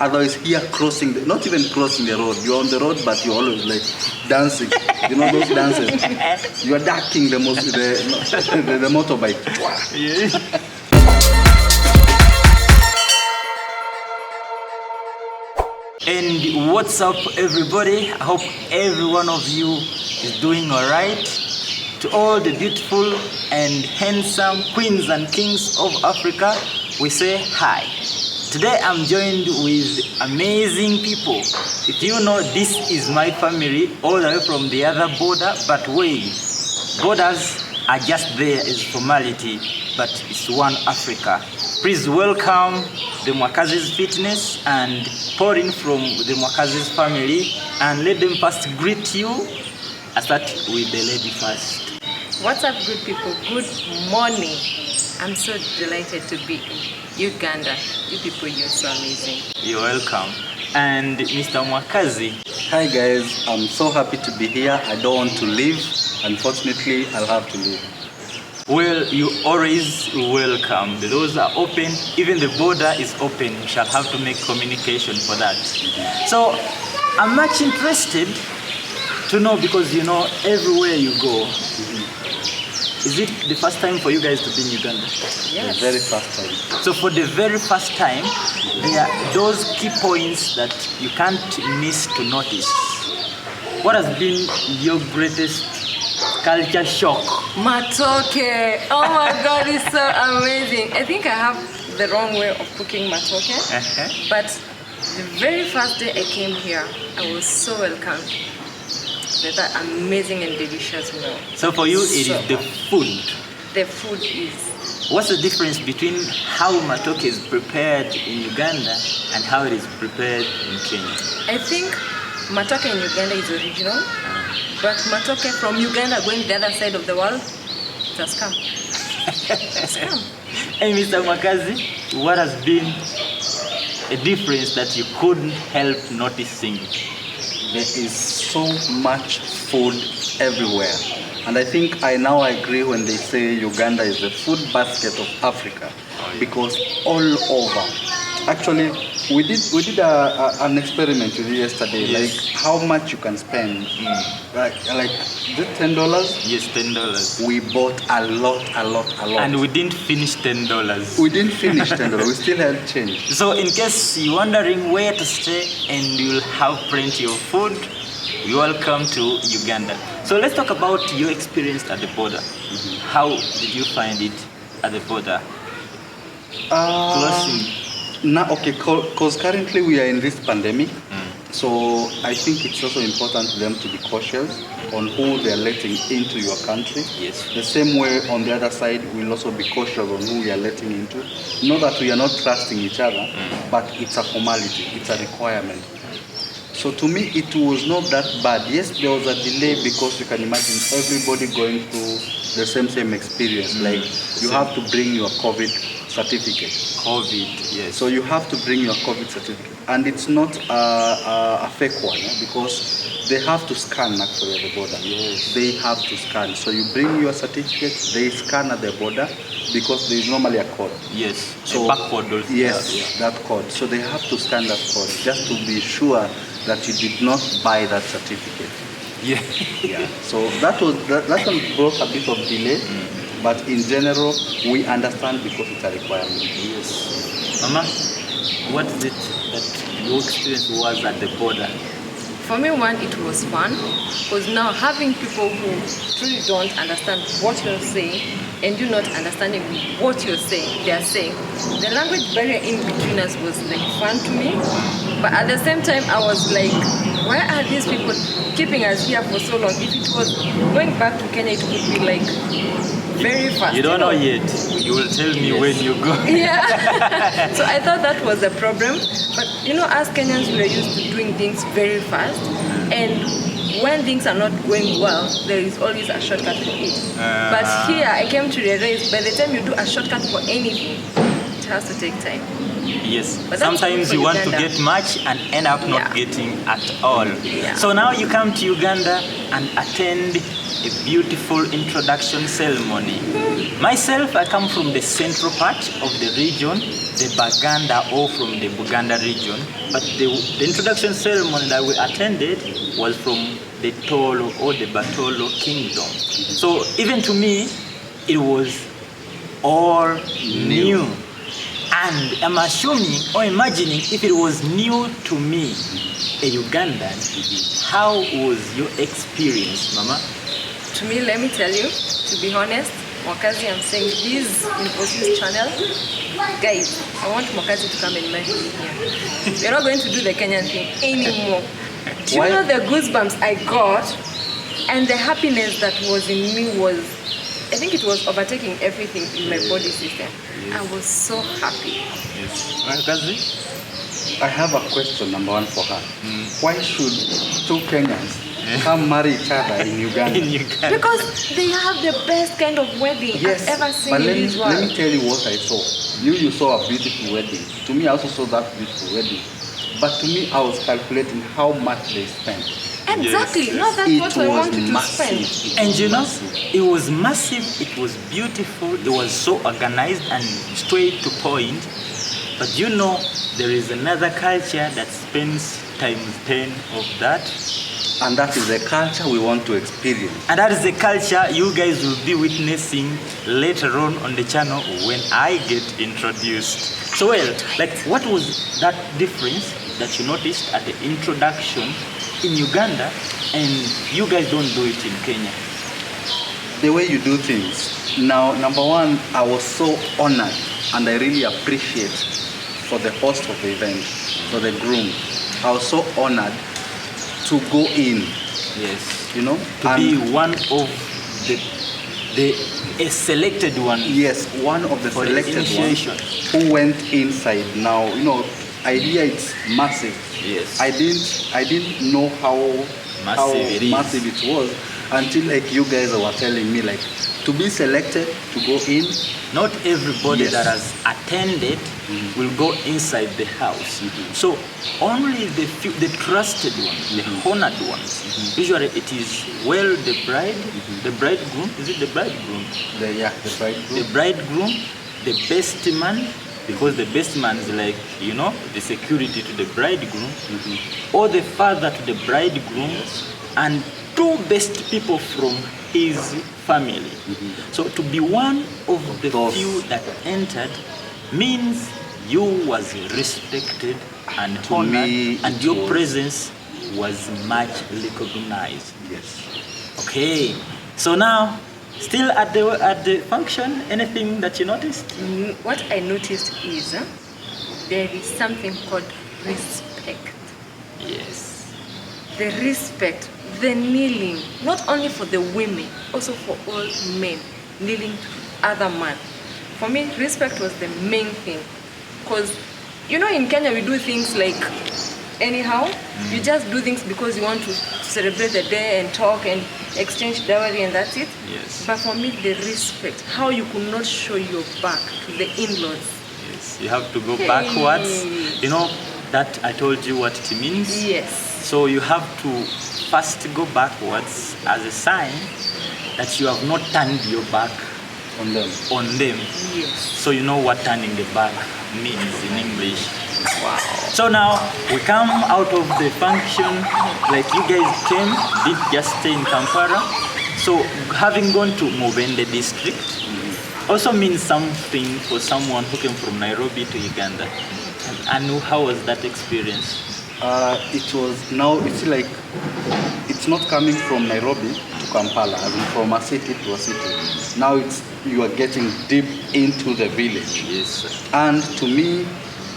Otherwise, here crossing, not even crossing the road. You're on the road, but you're always like dancing. You know those dances? You are ducking the motorbike. Yeah. And what's up, everybody? I hope every one of you is doing all right. To all the beautiful and handsome queens and kings of Africa, we say hi. Today I'm joined with amazing people. If you know, this is my family all the way from the other border, but wait, borders are just there as formality, but it's one Africa. Please welcome the Mwakazi's Fitness and pouring from the Mwakazi's family, and let them first greet you. I start with the lady first. What's up, good people? Good morning. I'm so delighted to be in Uganda. You people, you're so amazing. You're welcome. And Mr. Mwakazi. Hi guys, I'm so happy to be here. I don't want to leave. Unfortunately, I'll have to leave. Well, you always welcome. The doors are open. Even the border is open. We shall have to make communication for that. So I'm much interested to know, because you know, everywhere you go, is it the first time for you guys to be in Uganda? Yes. The very first time. So for the very first time, there are those key points that you can't miss to notice. What has been your greatest culture shock? Matoke! Oh my God, it's so amazing. I think I have the wrong way of cooking matoke. But the very first day I came here, I was so welcomed with that amazing and delicious meal. So for you, it is the food. The food is. What's the difference between how matoke is prepared in Uganda and how it is prepared in Kenya? I think matoke in Uganda is original, but matoke from Uganda going the other side of the world, it's a scam. It's a scam. Hey, Mr. Mwakazi, what has been a difference that you couldn't help noticing? There is so much food everywhere. And I think I now agree when they say Uganda is the food basket of Africa, because all over. Actually, we did an experiment with you yesterday, Yes. like how much you can spend. Like is it $10? Yes, $10. We bought a lot. And we didn't finish $10. We didn't finish $10. We still had change. So in case you're wondering where to stay and you'll have plenty of food, you're welcome to Uganda. So let's talk about your experience at the border. How did you find it at the border? Closing. Now, okay, because currently we are in this pandemic, so I think it's also important for them to be cautious on who they are letting into your country. Yes. The same way on the other side, we'll also be cautious on who we are letting into. Not that we are not trusting each other, but it's a formality, it's a requirement. So to me, it was not that bad. Yes, there was a delay because you can imagine everybody going through the same experience. Like you have to bring your COVID certificate. COVID, yes. So you have to bring your COVID certificate, and it's not a fake one, because they have to scan actually at the border. Yes. They have to scan. So you bring your certificate, they scan at the border, because there is normally a code. Yes. So a barcode also. yes, that code. So they have to scan that code just to be sure that you did not buy that certificate. Yeah. Yeah. So that one brought a bit of delay, but in general we understand because it's a requirement. Yes. Mama, what is it that your experience was at the border? For me, one, it was fun, because now having people who truly don't understand what you're saying and you not understanding what you're saying, they are saying, the language barrier in between us was like fun to me, but at the same time I was like, why are these people keeping us here for so long? If it was going back to Kenya, it would be like very fast. You don't know yet. You will tell me when you go. Yeah. So I thought that was a problem. But you know, as Kenyans, we are used to doing things very fast. And when things are not going well, there is always a shortcut for it. But here, I came to realize by the time you do a shortcut for anything, it has to take time. Yes, But that's sometimes true you for want to Uganda. get much and end up not Yeah. getting at all. Yeah. So now you come to Uganda and attend a beautiful introduction ceremony. Myself, I come from the central part of the region, the Baganda, or from the Buganda region. But the introduction ceremony that we attended was from the Tolo or the Batolo kingdom. So even to me, it was all new. And I'm assuming or imagining if it was new to me, a Ugandan, how was your experience, Mama? To me, let me tell you, to be honest, Mwakazi, I'm saying this Infosys channel, guys, I want Mwakazi to come and marry me here. We're not going to do the Kenyan thing anymore. Do you Why? know the goosebumps I got and the happiness that was in me was, I think it was overtaking everything in my body system. I was so happy. Yes. Mwakazi? I have a question, number one, for her. Why should two Kenyans come marry each other in Uganda? In Uganda. Because they have the best kind of wedding Yes, I've ever seen but in this world. let me tell you what I saw. You saw a beautiful wedding. To me, I also saw that beautiful wedding. But to me, I was calculating how much they spent. Exactly. Yes, No, that's It what I was wanted to massive. spend. It And was you know, massive. it was massive, it was beautiful, it was so organized and straight to point. But you know, there is another culture that spends times 10 of that. And that is the culture we want to experience. And that is the culture you guys will be witnessing later on the channel when I get introduced. So well, like what was that difference that you noticed at the introduction in Uganda and you guys don't do it in Kenya? The way you do things. Now, number one, I was so honored and I really appreciate for the host of the event, for the groom. I was so honored to go in, Yes. you know. To be one of a selected one. Yes, one of the For the selected ones initiation. who went inside. Now, you know, idea it's massive. Yes. I didn't know how Massive it is. massive it was until like you guys were telling me like to be selected to go in. Not everybody Yes. that has attended will go inside the house. So only the few, the trusted ones, the honored ones. Usually it is the bride, the bridegroom. Is it the bridegroom? The bridegroom. The bridegroom, the best man, because the best man is like, you know, the security to the bridegroom, or the father to the bridegroom, and two best people from his family. So to be one of the few that entered means you was respected and To honored, me, and it your was- presence was much recognized. Yes. Okay, so now, still at the function, anything that you noticed? What I noticed is there is something called respect. Yes. The respect, the kneeling, not only for the women, also for all men, kneeling to other men. For me, respect was the main thing. Because, you know, in Kenya we do things like anyhow. You just do things because you want to celebrate the day and talk and exchange dowry and that's it. Yes. But for me, the respect, how you could not show your back to the in-laws. Yes. You have to go Hey. backwards. You know that I told you what it means. Yes. So you have to first go backwards as a sign that you have not turned your back On them. on them. Yes. So you know what turning the back means in English. Wow. So now we come out of the function, like you guys came, did just stay in Kampala. So having gone to Mubende district also means something for someone who came from Nairobi to Uganda. And how was that experience? It was now it's like it's not coming from Nairobi to Kampala, as in from a city to a city. Now you are getting deep into the village. Yes, sir. And to me,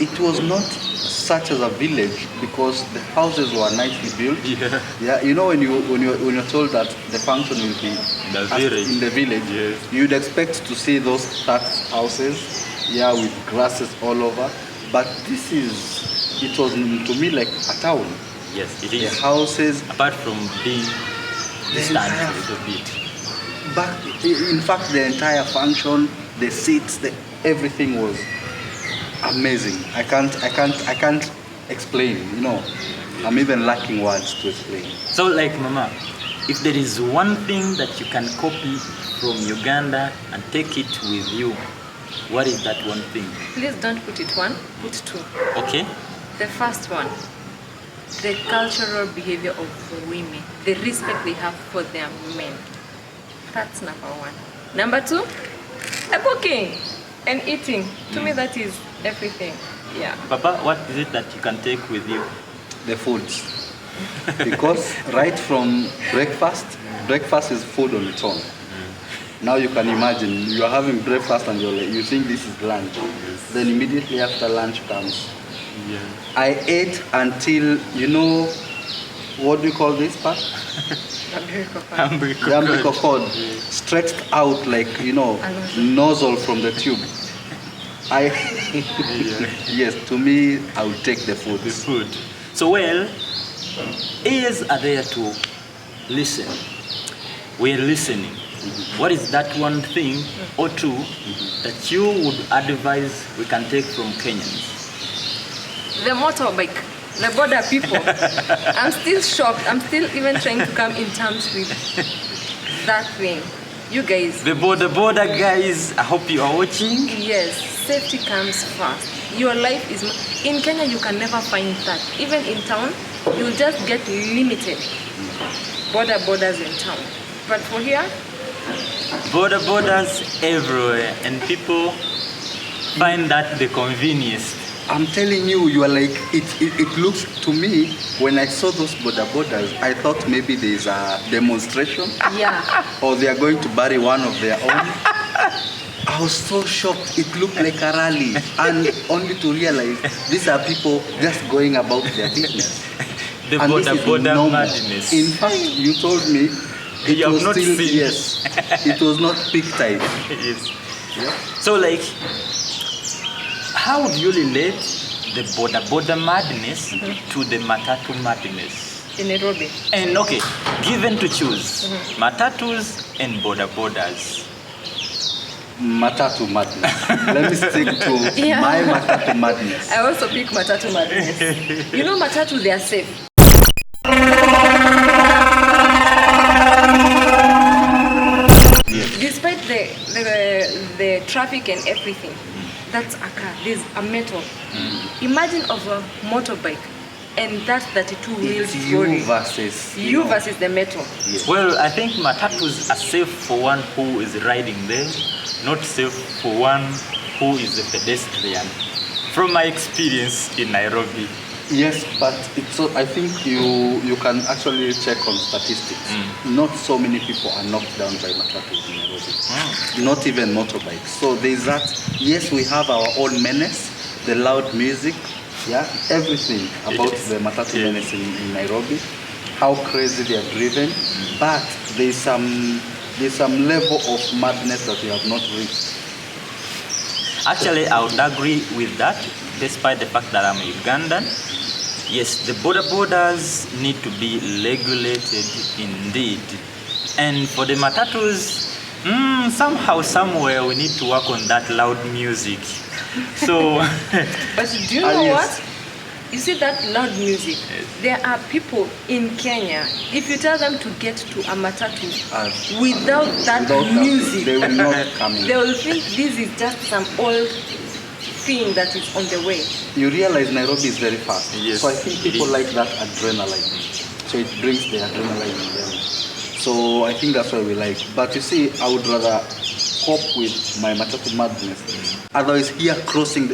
it was not such as a village because the houses were nicely built. Yeah. Yeah, you know when you're told that the function will be the village. in the village, Yes. you'd expect to see those thatched houses, yeah, with grasses all over. But it was to me like a town. Yes, it The is. houses, Apart from being distant entire- a little bit. in fact, the entire function, the seats, everything was amazing. I can't explain. I'm even lacking words to explain. So, like, Mama, if there is one thing that you can copy from Uganda and take it with you, what is that one thing? Please don't put it one, put two. Okay. The first one, the cultural behavior of women, the respect they have for their men. That's number one. Number two, the cooking and eating. To me, that is everything. Yeah. Papa, what is it that you can take with you? The foods. Because right from breakfast is food on its own. Now you can imagine, you are having breakfast and you think this is lunch. Then immediately after lunch comes. Yeah. I ate until, what do you call this part? The umbilical cord stretched out like, nozzle from the tube. Yes, to me, I would take the food. The food. So, well, ears are there to listen. We're listening. What is that one thing or two that you would advise we can take from Kenyans? The motorbike, the border people. I'm still shocked. I'm still even trying to come in terms with that thing. You guys. The border guys, I hope you are watching. Yes, safety comes first. Your life is... In Kenya, you can never find that. Even in town, you'll just get limited borders in town. But for here... Borders everywhere, and people find that the convenience. I'm telling you, you are like, it looks to me, when I saw those borders, I thought maybe there's a demonstration. Yeah. Or they are going to bury one of their own. I was so shocked. It looked like a rally. And only to realize these are people just going about their business. The and border madness. In fact, you told me it you was have not still, seen. yes, it was not peak time. Yes. Yeah. So, like, how do you relate the border madness to the matatu madness? In Nairobi. And okay, given to choose, matatus and borders. Matatu madness. Let me stick to my matatu madness. I also pick matatu madness. Matatu, they are safe. Yes. Despite the traffic and everything, that's a car. There's a metal. Imagine of a motorbike and that 32 wheels you versus the metal. Yes. Well, I think matatus are safe for one who is riding there, not safe for one who is a pedestrian. From my experience in Nairobi. Yes, but I think you can actually check on statistics. Not so many people are knocked down by matatus in Nairobi. Not even motorbikes. So there's that. Yes, we have our own menace, the loud music, everything about the matatu menace in Nairobi, how crazy they are driven. But there's some level of madness that we have not reached. Actually, I would agree with that, despite the fact that I'm a Ugandan. Yes, the borders need to be regulated indeed. And for the matatus, somehow, somewhere, we need to work on that loud music. So, but do you know what? You see that loud music? There are people in Kenya, if you tell them to get to a matatu without that music, they will not come in. They will think this is just some old thing that is on the way. You realize Nairobi is very fast. Yes, so I think people like that adrenaline. So it brings the adrenaline in them. So I think that's why we like. But you see, I would rather cope with my matatu madness. Otherwise, here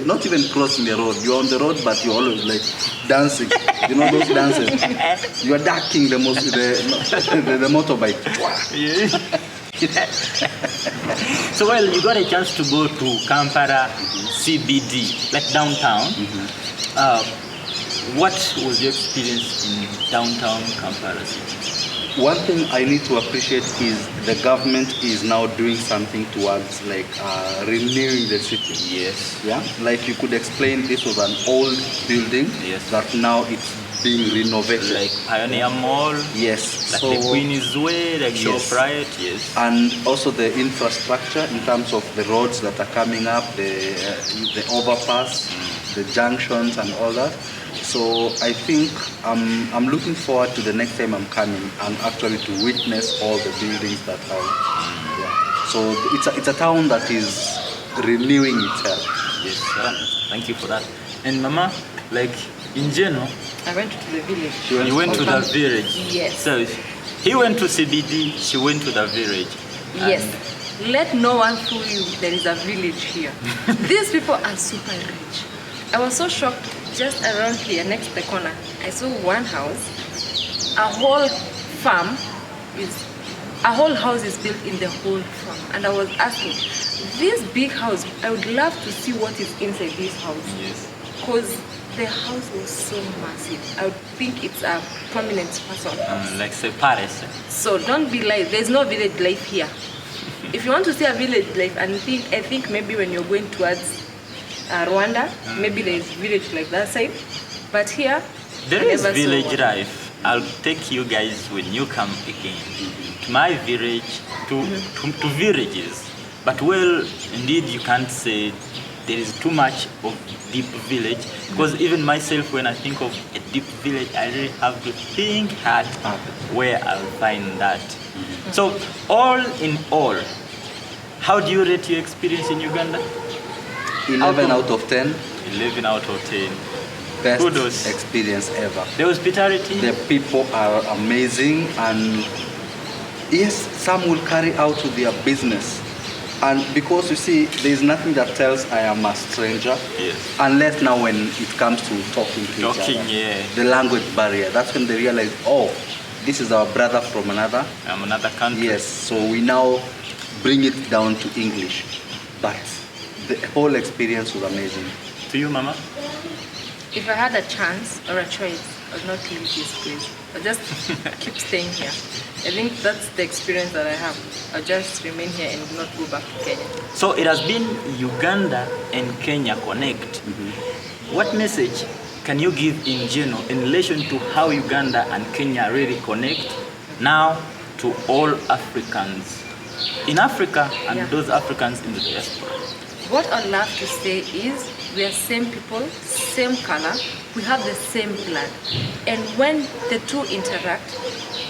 not even crossing the road. You're on the road, but you're always like dancing. You know those dances? You are ducking the motorbike. So, well, you got a chance to go to Kampala CBD, like downtown. What was your experience in downtown Kampala City? One thing I need to appreciate is the government is now doing something towards like renewing the city. Yes. Yeah. Like you could explain, this was an old building that now it's being renovated. Like Pioneer Mall. Yes. Like So, the Queen's Way, like yes. ShopRite, yes. and also the infrastructure in terms of the roads that are coming up, the overpass, the junctions, and all that. So I think I'm looking forward to the next time I'm coming and actually to witness all the buildings that have. Yeah. So it's a town that is renewing itself. Yes, sir. Thank you for that. And Mama, like in general, I went to the village. you went to the village. Yes. So he went to CBD, she went to the village. Yes. Let no one fool you. There is a village here. These people are super rich. I was so shocked. Just around here, next the corner, I saw one house. A whole house is built in the whole farm. And I was asking, this big house, I would love to see what is inside this house. Yes. Because the house was so massive. I would think it's a prominent person. Like say Paris. So don't be like, there's no village life here. If you want to see a village life, and I think maybe when you're going towards Rwanda, maybe there's village like that side. But here, There I is never saw village one. life. I'll take you guys when you come again to my village, to villages. But well, indeed, you can't say there is too much of deep village, because even myself, when I think of a deep village, I really have to think hard where I'll find that. So all in all, how do you rate your experience in Uganda? 11 out of 10. 11 out of 10. Best Kudos. experience ever. The hospitality? The people are amazing, and yes, some will carry out to their business. And because you see, there is nothing that tells I am a stranger, Yes. unless now when it comes to talking to each Talking, other. yeah. The language barrier, that's when they realize, oh, this is our brother from another. Another country. Yes, so we now bring it down to English. But the whole experience was amazing. To you, Mama? If I had a chance or a choice, I would not leave this place. I'll just keep staying here. I think that's the experience that I have. I'll just remain here and not go back to Kenya. So it has been Uganda and Kenya connect. What message can you give in general in relation to how Uganda and Kenya really connect now to all Africans in Africa and those Africans in the diaspora? What I'd love to say is we are same people, same color, we have the same blood. And when the two interact,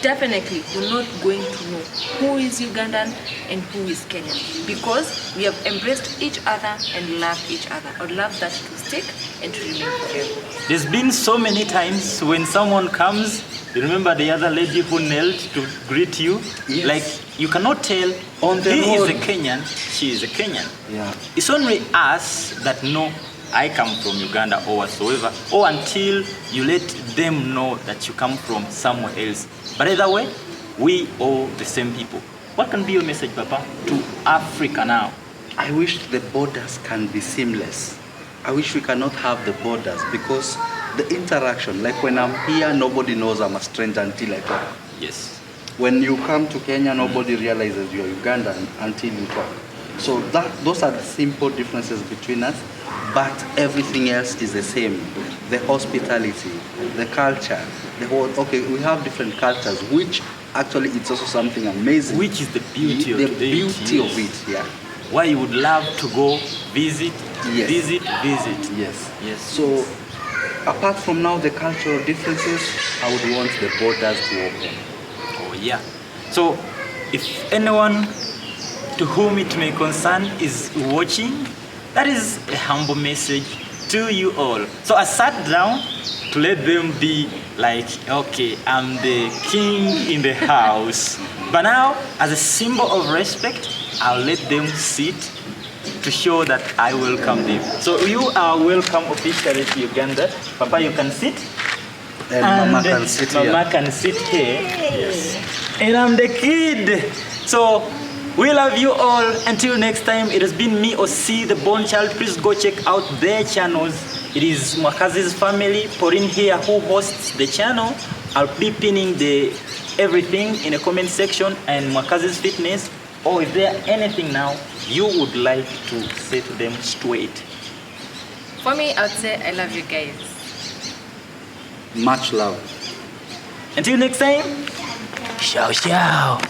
definitely you're not going to know who is Ugandan and who is Kenyan, because we have embraced each other and loved each other. I'd love that to stick and to remain forever. There's been so many times when someone comes, you remember the other lady who knelt to greet you? Yes. Like you cannot tell On the he road. is a Kenyan, she is a Kenyan. Yeah. It's only us that know I come from Uganda or whatsoever, or until you let them know that you come from somewhere else. But either way, we all the same people. What can be your message, Papa, to Africa now? I wish the borders can be seamless. I wish we cannot have the borders, because the interaction, like when I'm here, nobody knows I'm a stranger until I talk. Yes. When you come to Kenya, nobody realizes you're Ugandan until you talk. So those are the simple differences between us, but everything else is the same. The hospitality, the culture, the whole, okay, we have different cultures, which actually it's also something amazing. Which is the beauty of the today. beauty of Yes. it, yeah. Why you would love to go visit, Yes. visit. Yes. Yes. So apart from now the cultural differences, I would want the borders to open. Oh yeah. So if anyone to whom it may concern is watching, that is a humble message to you all. So I sat down to let them be like, okay, I'm the king in the house. But now, as a symbol of respect, I'll let them sit to show that I welcome them. So you are welcome officially to Uganda. Papa, you can sit. And Mama can sit here. Mama can sit here. Yes. And I'm the kid. So we love you all. Until next time, it has been me, Osi, the Born Child. Please go check out their channels. It is Mwakazi's family, Pauline here, who hosts the channel. I'll be pinning the everything in the comment section, and Mwakazi's Fitness. Or is there anything now you would like to say to them straight? For me, I'd say I love you guys. Much love. Until next time, ciao ciao.